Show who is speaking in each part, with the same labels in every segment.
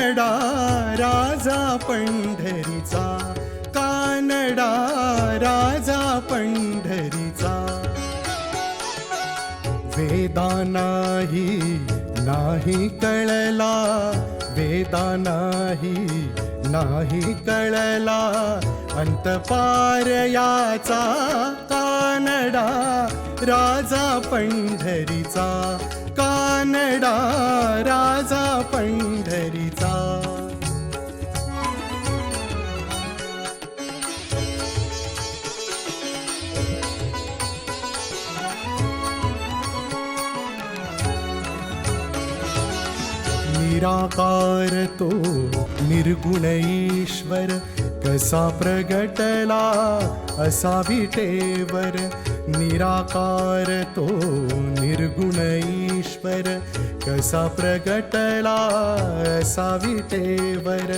Speaker 1: कानडा राजा पंढरीचा, कानडा राजा पंढरीचा. वेदानाही नाही कळला, वेदानाही नाही कळला अंतपार याचा, कानडा राजा पंढरीचा, कानडा राजा पंढरीचा. निराकार तो निर्गुण ईश्वर, कसा प्रगटला असा विटेवर. निराकार तो निर्गुण ईश्वर, कसा प्रगटला असा विटेवर.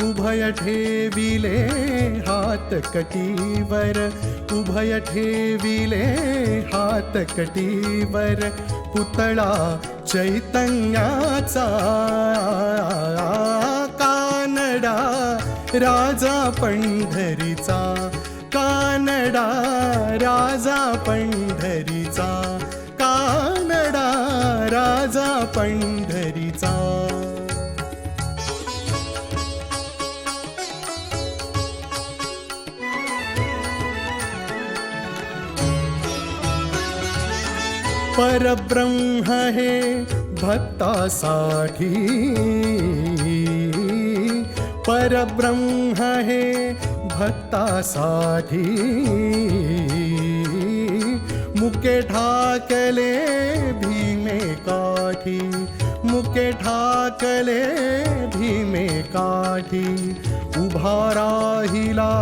Speaker 1: उभय ठेविले हात कटीवर, उभय ठेविले हात कटीवर. पुतळा चैतन्याचा, कानडा राजा पंढरीचा, कानडा राजा पंढरीचा, कानडा राजा पंढरीचा. परब्रह्म हे भक्तासाठी, परब्रह्म हे भक्तासाठी. मुके ठाकले भीमे काठी, मुके ठाकले भीमे काठी. उभा राहिला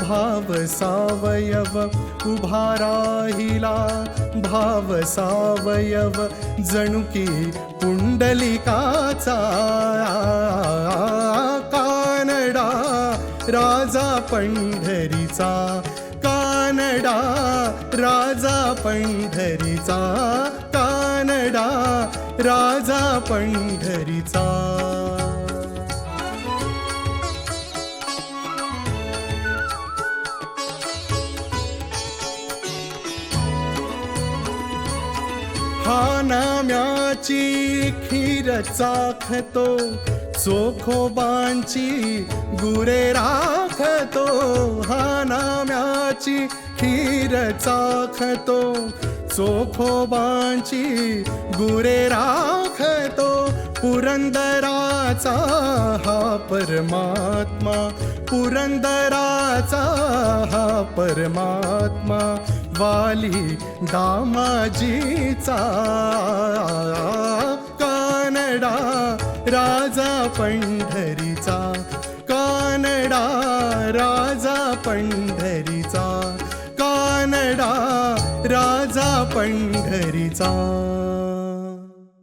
Speaker 1: भाव सावयव, उभा राहिला भाव सावयव. जणुकी पुंडलिकाचा, कानडा राजा पंढरीचा, कानडा राजा पंढरीचा, कानडा राजा पंढरीचा. हा नाम्याची खीर चाखतो, चोखोबांची गुरे राखतो. हा नाम्याची खीर चाखतो, चोखोबांची गुरे राखतो. पुरंदराचा हा परमात्मा, पुरंदराचा हा परमात्मा. वाली दामाजीचा, कानडा राजा पंढरीचा, कानडा राजा पंढरीचा, कानडा राजा पंढरीचा.